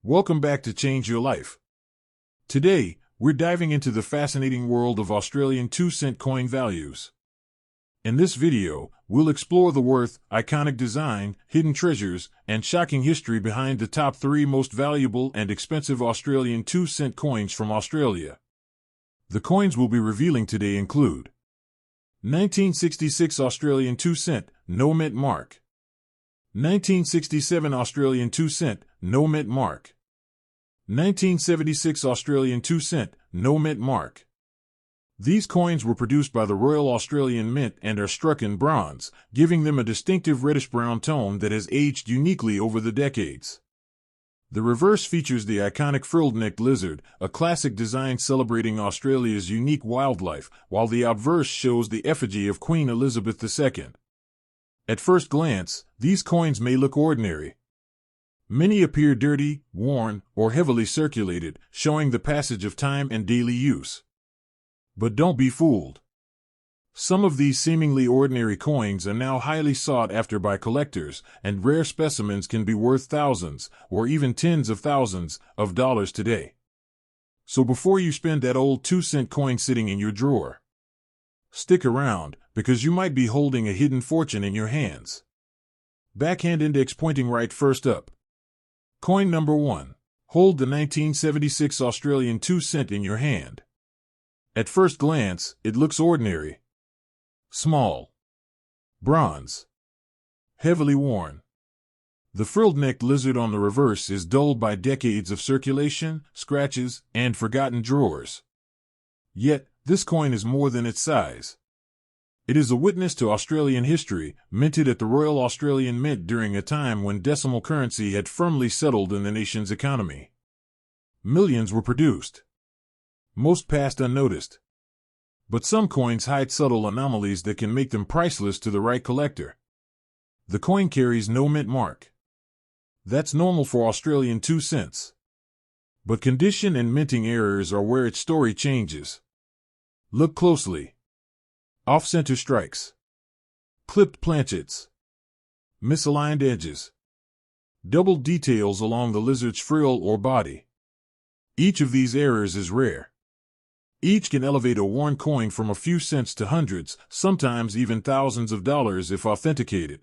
Welcome back to Change Your Life. Today, we're diving into the fascinating world of Australian 2-cent coin values. In this video, we'll explore the worth, iconic design, hidden treasures, and shocking history behind the top 3 most valuable and expensive Australian 2-cent coins from Australia. The coins we'll be revealing today include 1966 Australian 2-cent, no mint mark. 1967 Australian 2-cent, no mint mark. 1976 Australian 2-cent, no mint mark. These coins were produced by the Royal Australian Mint and are struck in bronze, giving them a distinctive reddish-brown tone that has aged uniquely over the decades. The reverse features the iconic frilled-necked lizard, a classic design celebrating Australia's unique wildlife, while the obverse shows the effigy of Queen Elizabeth II. At first glance, these coins may look ordinary. Many appear dirty, worn, or heavily circulated, showing the passage of time and daily use. But don't be fooled. Some of these seemingly ordinary coins are now highly sought after by collectors, and rare specimens can be worth thousands, or even tens of thousands, of dollars today. So before you spend that old 2-cent coin sitting in your drawer, stick around, because you might be holding a hidden fortune in your hands. Backhand index pointing right first up. Coin number 1. Hold the 1976 Australian 2-cent in your hand. At first glance, it looks ordinary. Small. Bronze. Heavily worn. The frilled-necked lizard on the reverse is dulled by decades of circulation, scratches, and forgotten drawers. Yet, this coin is more than its size. It is a witness to Australian history, minted at the Royal Australian Mint during a time when decimal currency had firmly settled in the nation's economy. Millions were produced. Most passed unnoticed. But some coins hide subtle anomalies that can make them priceless to the right collector. The coin carries no mint mark. That's normal for Australian 2 cents. But condition and minting errors are where its story changes. Look closely. Off-center strikes. Clipped planchets. Misaligned edges. Doubled details along the lizard's frill or body. Each of these errors is rare. Each can elevate a worn coin from a few cents to hundreds, sometimes even thousands of dollars if authenticated.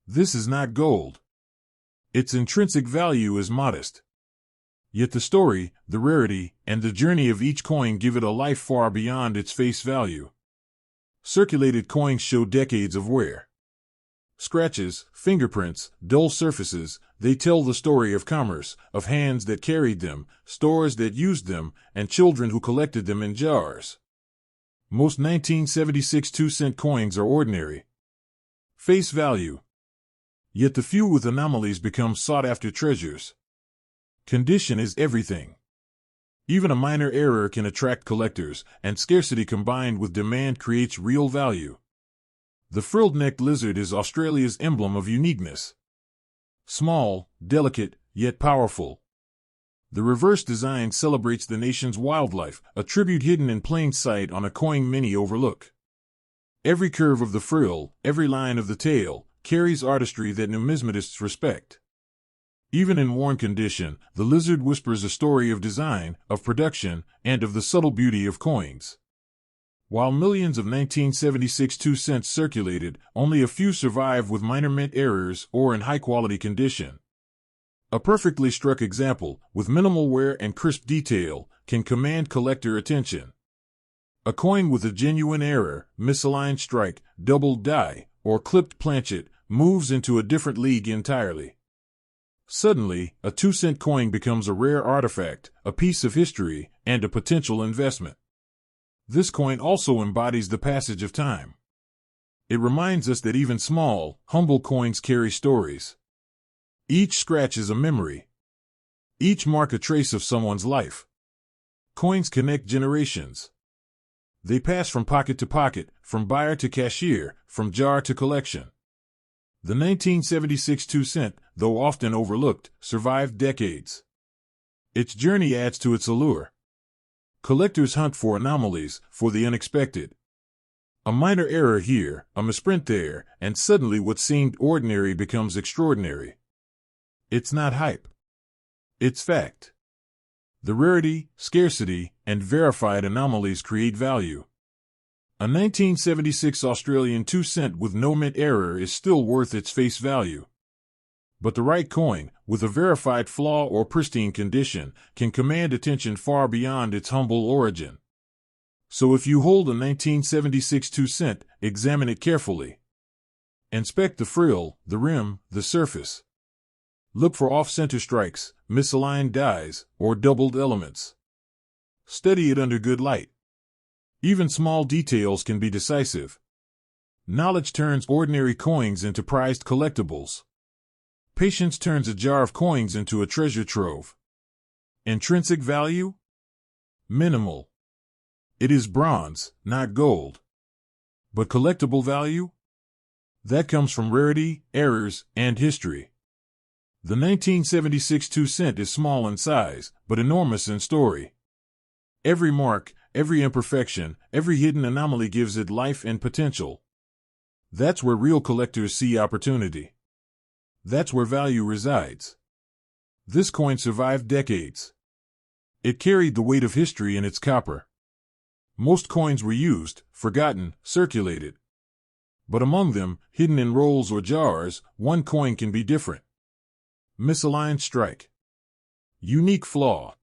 This is not gold. Its intrinsic value is modest. Yet the story, the rarity, and the journey of each coin give it a life far beyond its face value. Circulated coins show decades of wear. Scratches, fingerprints, dull surfaces, they tell the story of commerce, of hands that carried them, stores that used them, and children who collected them in jars. Most 1976 2-cent coins are ordinary. Face value. Yet the few with anomalies become sought-after treasures. Condition is everything. Even a minor error can attract collectors, and scarcity combined with demand creates real value. The frilled-necked lizard is Australia's emblem of uniqueness. Small, delicate, yet powerful. The reverse design celebrates the nation's wildlife, a tribute hidden in plain sight on a coin many overlook. Every curve of the frill, every line of the tail, carries artistry that numismatists respect. Even in worn condition, the lizard whispers a story of design, of production, and of the subtle beauty of coins. While millions of 1976 2 cents circulated, only a few survive with minor mint errors or in high-quality condition. A perfectly struck example, with minimal wear and crisp detail, can command collector attention. A coin with a genuine error, misaligned strike, doubled die, or clipped planchet, moves into a different league entirely. Suddenly, a 2-cent coin becomes a rare artifact, a piece of history, and a potential investment. This coin also embodies the passage of time. It reminds us that even small, humble coins carry stories. Each scratch is a memory. Each mark a trace of someone's life. Coins connect generations. They pass from pocket to pocket, from buyer to cashier, from jar to collection. The 1976 2-cent, though often overlooked, survived decades. Its journey adds to its allure. Collectors hunt for anomalies, for the unexpected. A minor error here, a misprint there, and suddenly what seemed ordinary becomes extraordinary. It's not hype. It's fact. The rarity, scarcity, and verified anomalies create value. A 1976 Australian 2-cent with no mint error is still worth its face value. But the right coin, with a verified flaw or pristine condition, can command attention far beyond its humble origin. So if you hold a 1976 2-cent, examine it carefully. Inspect the frill, the rim, the surface. Look for off-center strikes, misaligned dies, or doubled elements. Study it under good light. Even small details can be decisive. Knowledge turns ordinary coins into prized collectibles. Patience turns a jar of coins into a treasure trove. Intrinsic value? Minimal. It is bronze, not gold. But collectible value? That comes from rarity, errors, and history. The 1976 2-cent is small in size, but enormous in story. Every mark, every imperfection, every hidden anomaly gives it life and potential. That's where real collectors see opportunity. That's where value resides. This coin survived decades. It carried the weight of history in its copper. Most coins were used, forgotten, circulated. But among them, hidden in rolls or jars, one coin can be different. Misaligned strike. Unique flaw.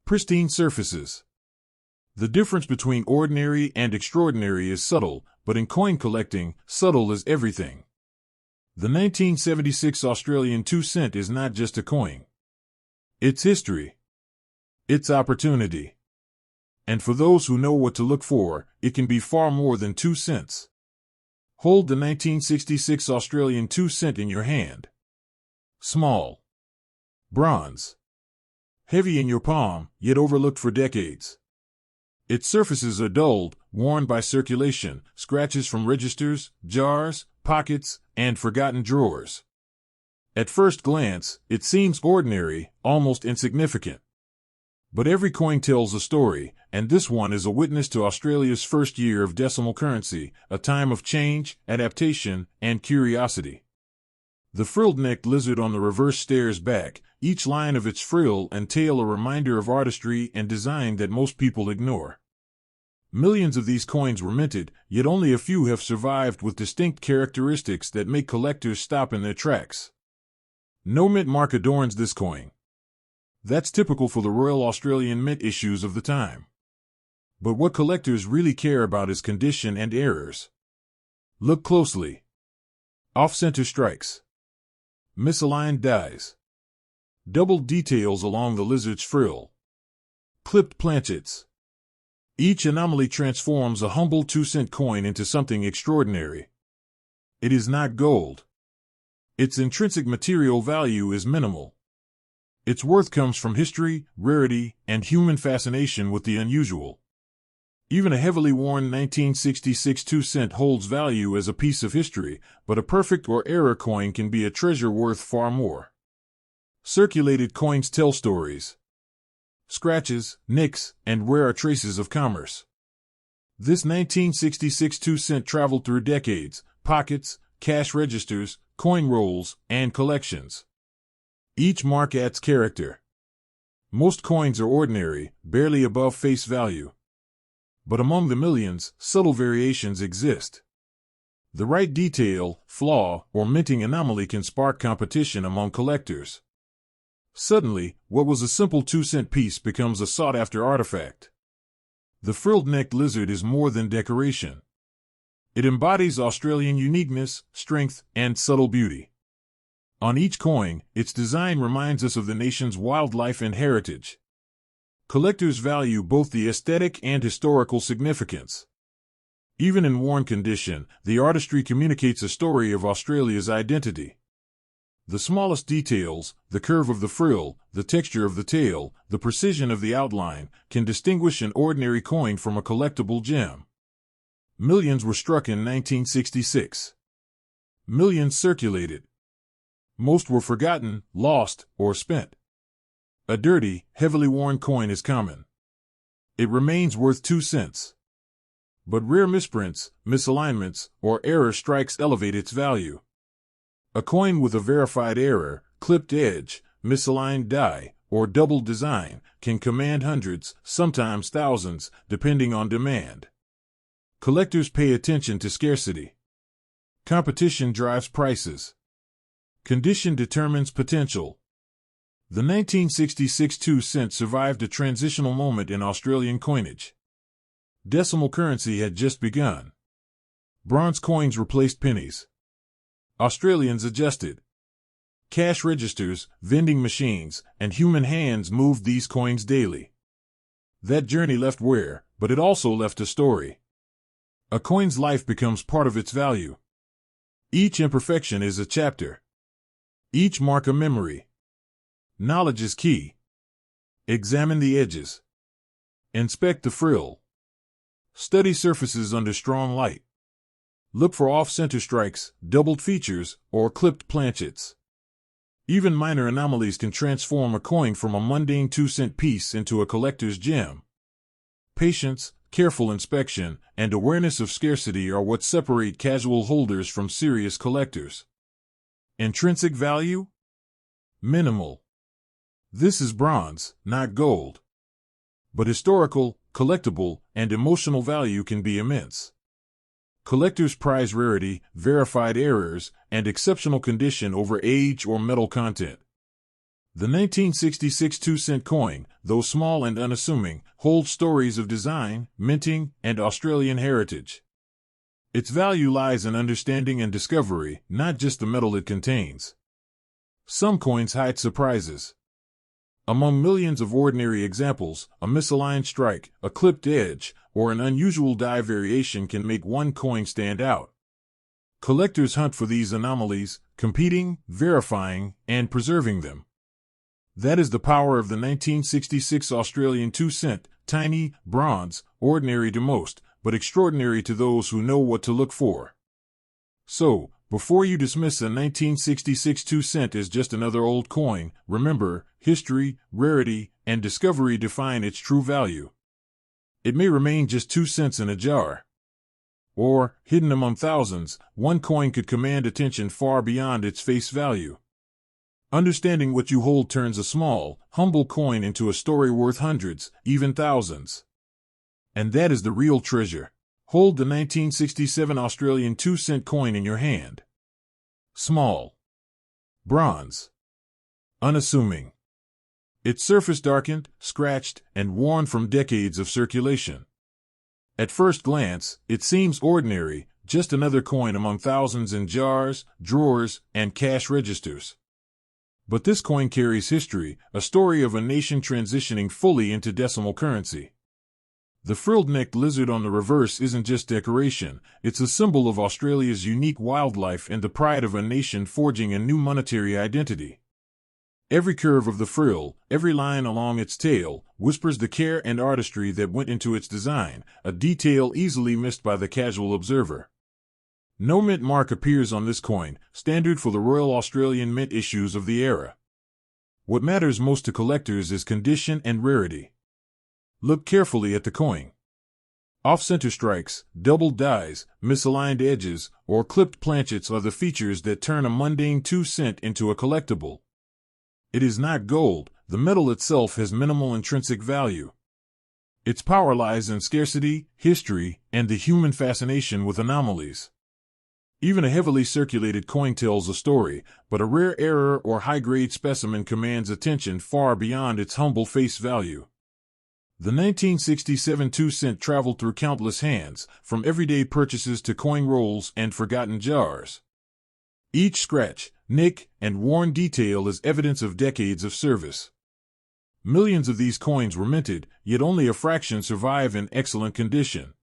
Pristine surfaces. The difference between ordinary and extraordinary is subtle, but in coin collecting, subtle is everything. The 1976 Australian 2-cent is not just a coin. It's history. It's opportunity. And for those who know what to look for, it can be far more than 2 cents. Hold the 1966 Australian 2-cent in your hand. Small. Bronze. Heavy in your palm, yet overlooked for decades. Its surfaces are dulled, worn by circulation, scratches from registers, jars, pockets, and forgotten drawers. At first glance, it seems ordinary, almost insignificant. But every coin tells a story, and this one is a witness to Australia's first year of decimal currency, a time of change, adaptation, and curiosity. The frilled-necked lizard on the reverse stares back, each line of its frill and tail a reminder of artistry and design that most people ignore. Millions of these coins were minted, yet only a few have survived with distinct characteristics that make collectors stop in their tracks. No mint mark adorns this coin. That's typical for the Royal Australian Mint issues of the time. But what collectors really care about is condition and errors. Look closely. Off-center strikes. Misaligned dies. Doubled details along the lizard's frill. Clipped planchets. Each anomaly transforms a humble 2-cent coin into something extraordinary. It is not gold. Its intrinsic material value is minimal. Its worth comes from history, rarity, and human fascination with the unusual. Even a heavily worn 1966 2-cent holds value as a piece of history, but a perfect or error coin can be a treasure worth far more. Circulated coins tell stories. Scratches, nicks, and rare traces of commerce. This 1966 2-cent traveled through decades, pockets, cash registers, coin rolls, and collections. Each mark adds character. Most coins are ordinary, barely above face value. But among the millions, subtle variations exist. The right detail, flaw, or minting anomaly can spark competition among collectors. Suddenly, what was a simple 2-cent piece becomes a sought-after artifact. The frilled-necked lizard is more than decoration. It embodies Australian uniqueness, strength, and subtle beauty. On each coin, its design reminds us of the nation's wildlife and heritage. Collectors value both the aesthetic and historical significance. Even in worn condition, the artistry communicates a story of Australia's identity. The smallest details, the curve of the frill, the texture of the tail, the precision of the outline, can distinguish an ordinary coin from a collectible gem. Millions were struck in 1966. Millions circulated. Most were forgotten, lost, or spent. A dirty, heavily worn coin is common. It remains worth 2 cents. But rare misprints, misalignments, or error strikes elevate its value. A coin with a verified error, clipped edge, misaligned die, or double design, can command hundreds, sometimes thousands, depending on demand. Collectors pay attention to scarcity. Competition drives prices. Condition determines potential. The 1966 2-cent survived a transitional moment in Australian coinage. Decimal currency had just begun. Bronze coins replaced pennies. Australians adjusted. Cash registers, vending machines, and human hands moved these coins daily. That journey left wear, but it also left a story. A coin's life becomes part of its value. Each imperfection is a chapter. Each mark a memory. Knowledge is key. Examine the edges. Inspect the frill. Study surfaces under strong light. Look for off-center strikes, doubled features, or clipped planchets. Even minor anomalies can transform a coin from a mundane 2-cent piece into a collector's gem. Patience, careful inspection, and awareness of scarcity are what separate casual holders from serious collectors. Intrinsic value? Minimal. This is bronze, not gold. But historical, collectible, and emotional value can be immense. Collectors prize rarity, verified errors, and exceptional condition over age or metal content. The 1966 2-cent coin, though small and unassuming, holds stories of design, minting, and Australian heritage. Its value lies in understanding and discovery, not just the metal it contains. Some coins hide surprises. Among millions of ordinary examples, a misaligned strike, a clipped edge, or an unusual die variation can make one coin stand out. Collectors hunt for these anomalies, competing, verifying, and preserving them. That is the power of the 1966 Australian 2-cent, tiny, bronze, ordinary to most, but extraordinary to those who know what to look for. So, before you dismiss a 1966 2-cent as just another old coin, remember, history, rarity, and discovery define its true value. It may remain just 2 cents in a jar. Or, hidden among thousands, one coin could command attention far beyond its face value. Understanding what you hold turns a small, humble coin into a story worth hundreds, even thousands. And that is the real treasure. Hold the 1967 Australian 2-cent coin in your hand. Small. Bronze. Unassuming. Its surface darkened, scratched, and worn from decades of circulation. At first glance, it seems ordinary, just another coin among thousands in jars, drawers, and cash registers. But this coin carries history, a story of a nation transitioning fully into decimal currency. The frilled-necked lizard on the reverse isn't just decoration, it's a symbol of Australia's unique wildlife and the pride of a nation forging a new monetary identity. Every curve of the frill, every line along its tail, whispers the care and artistry that went into its design, a detail easily missed by the casual observer. No mint mark appears on this coin, standard for the Royal Australian Mint issues of the era. What matters most to collectors is condition and rarity. Look carefully at the coin. Off-center strikes, doubled dies, misaligned edges, or clipped planchets are the features that turn a mundane 2-cent into a collectible. It is not gold, the metal itself has minimal intrinsic value. Its power lies in scarcity, history, and the human fascination with anomalies. Even a heavily circulated coin tells a story, but a rare error or high-grade specimen commands attention far beyond its humble face value. The 1967 2-cent traveled through countless hands, from everyday purchases to coin rolls and forgotten jars. Each scratch, nick, and worn detail is evidence of decades of service. Millions of these coins were minted, yet only a fraction survive in excellent condition.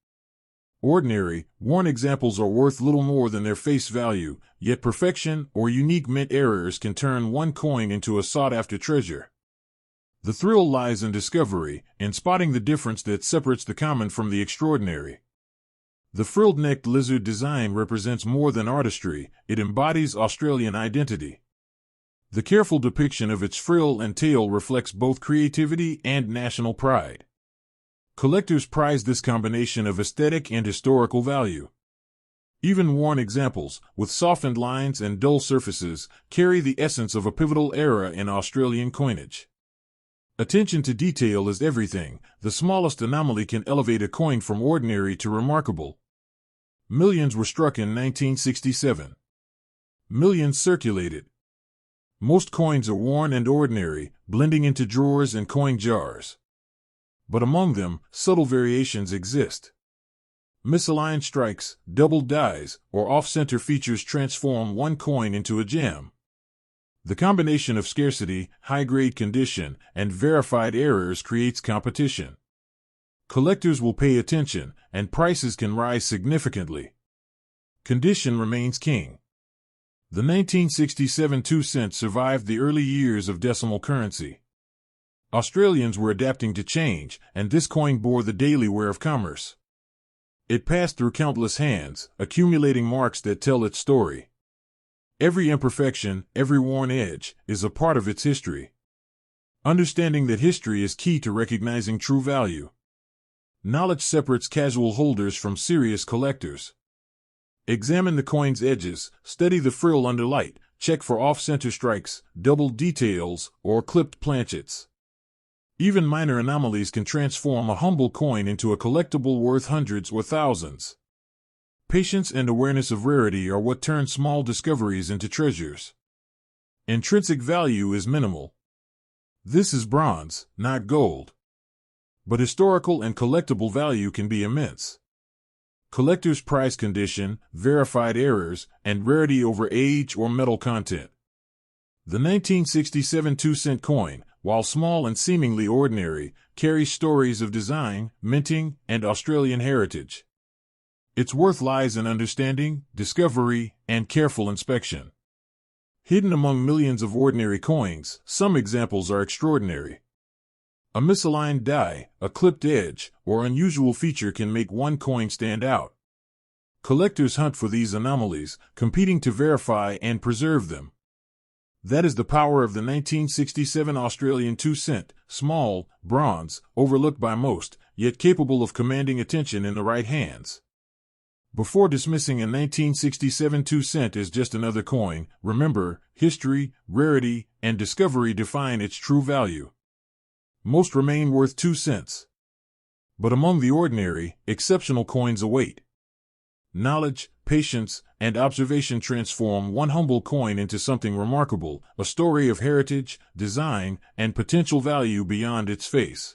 Ordinary, worn examples are worth little more than their face value, yet perfection or unique mint errors can turn one coin into a sought-after treasure. The thrill lies in discovery, in spotting the difference that separates the common from the extraordinary. The frilled-necked lizard design represents more than artistry, it embodies Australian identity. The careful depiction of its frill and tail reflects both creativity and national pride. Collectors prize this combination of aesthetic and historical value. Even worn examples, with softened lines and dull surfaces, carry the essence of a pivotal era in Australian coinage. Attention to detail is everything. The smallest anomaly can elevate a coin from ordinary to remarkable. Millions were struck in 1967. Millions circulated. Most coins are worn and ordinary, blending into drawers and coin jars. But among them, subtle variations exist. Misaligned strikes, double dies, or off-center features transform one coin into a gem. The combination of scarcity, high-grade condition, and verified errors creates competition. Collectors will pay attention, and prices can rise significantly. Condition remains king. The 1967 2-cent survived the early years of decimal currency. Australians were adapting to change, and this coin bore the daily wear of commerce. It passed through countless hands, accumulating marks that tell its story. Every imperfection, every worn edge, is a part of its history. Understanding that history is key to recognizing true value. Knowledge separates casual holders from serious collectors. Examine the coin's edges, study the frill under light, check for off-center strikes, double details, or clipped planchets. Even minor anomalies can transform a humble coin into a collectible worth hundreds or thousands. Patience and awareness of rarity are what turn small discoveries into treasures. Intrinsic value is minimal. This is bronze, not gold. But historical and collectible value can be immense. Collectors prize condition, verified errors, and rarity over age or metal content. The 1967 2-cent coin, while small and seemingly ordinary, carries stories of design, minting, and Australian heritage. Its worth lies in understanding, discovery, and careful inspection. Hidden among millions of ordinary coins, some examples are extraordinary. A misaligned die, a clipped edge, or unusual feature can make one coin stand out. Collectors hunt for these anomalies, competing to verify and preserve them. That is the power of the 1967 Australian 2-cent, small, bronze, overlooked by most, yet capable of commanding attention in the right hands. Before dismissing a 1967 2-cent as just another coin, remember, history, rarity, and discovery define its true value. Most remain worth 2 cents. But among the ordinary, exceptional coins await. Knowledge, patience, and observation transform one humble coin into something remarkable, a story of heritage, design, and potential value beyond its face.